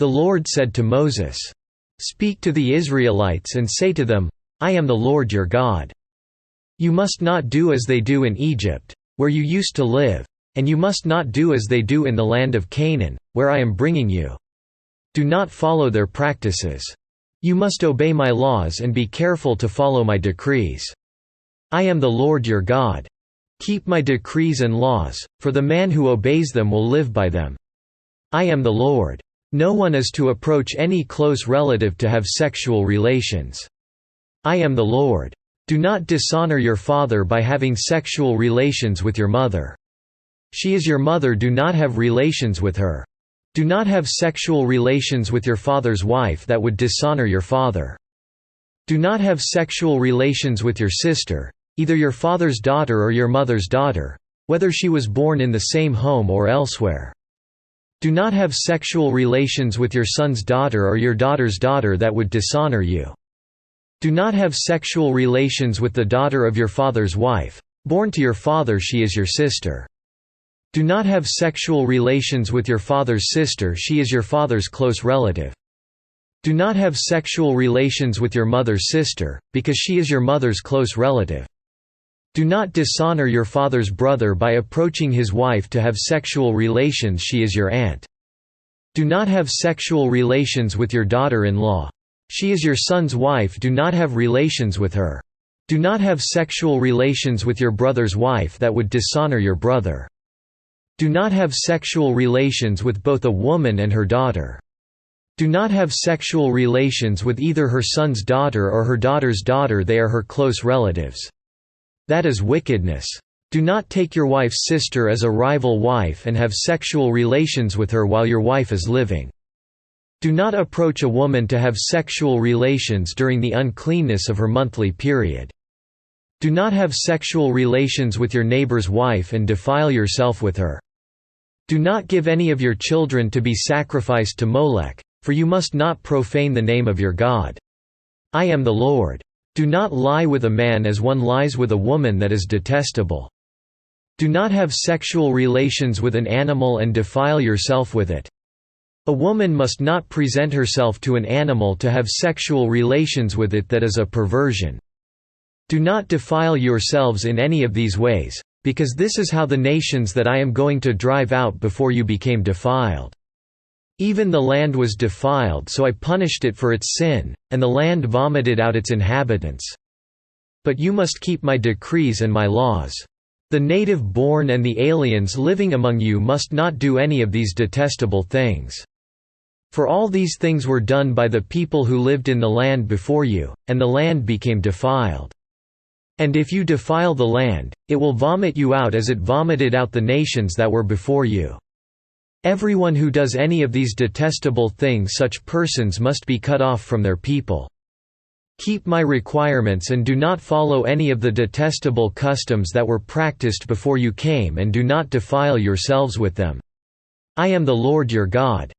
The Lord said to Moses, "Speak to the Israelites and say to them, I am the Lord your God. You must not do as they do in Egypt, where you used to live, and you must not do as they do in the land of Canaan, where I am bringing you. Do not follow their practices. You must obey my laws and be careful to follow my decrees. I am the Lord your God. Keep my decrees and laws, for the man who obeys them will live by them. I am the Lord. No one is to approach any close relative to have sexual relations. I am the Lord. Do not dishonor your father by having sexual relations with your mother. She is your mother, do not have relations with her. Do not have sexual relations with your father's wife that would dishonor your father. Do not have sexual relations with your sister, either your father's daughter or your mother's daughter, whether she was born in the same home or elsewhere. Do not have sexual relations with your son's daughter or your daughter's daughter that would dishonor you. Do not have sexual relations with the daughter of your father's wife. Born to your father, she is your sister. Do not have sexual relations with your father's sister, she is your father's close relative. Do not have sexual relations with your mother's sister, because she is your mother's close relative. Do not dishonor your father's brother by approaching his wife to have sexual relations, she is your aunt. Do not have sexual relations with your daughter-in-law. She is your son's wife, do not have relations with her. Do not have sexual relations with your brother's wife that would dishonor your brother. Do not have sexual relations with both a woman and her daughter. Do not have sexual relations with either her son's daughter or her daughter's daughter, they are her close relatives. That is wickedness. Do not take your wife's sister as a rival wife and have sexual relations with her while your wife is living. Do not approach a woman to have sexual relations during the uncleanness of her monthly period. Do not have sexual relations with your neighbor's wife and defile yourself with her. Do not give any of your children to be sacrificed to Molech, for you must not profane the name of your God. I am the Lord. Do not lie with a man as one lies with a woman, that is detestable. Do not have sexual relations with an animal and defile yourself with it. A woman must not present herself to an animal to have sexual relations with it, that is a perversion. Do not defile yourselves in any of these ways, because this is how the nations that I am going to drive out before you became defiled. Even the land was defiled, so I punished it for its sin, and the land vomited out its inhabitants. But you must keep my decrees and my laws. The native-born and the aliens living among you must not do any of these detestable things. For all these things were done by the people who lived in the land before you, and the land became defiled. And if you defile the land, it will vomit you out as it vomited out the nations that were before you. Everyone who does any of these detestable things, such persons must be cut off from their people. Keep my requirements and do not follow any of the detestable customs that were practiced before you came, and do not defile yourselves with them. I am the Lord your God.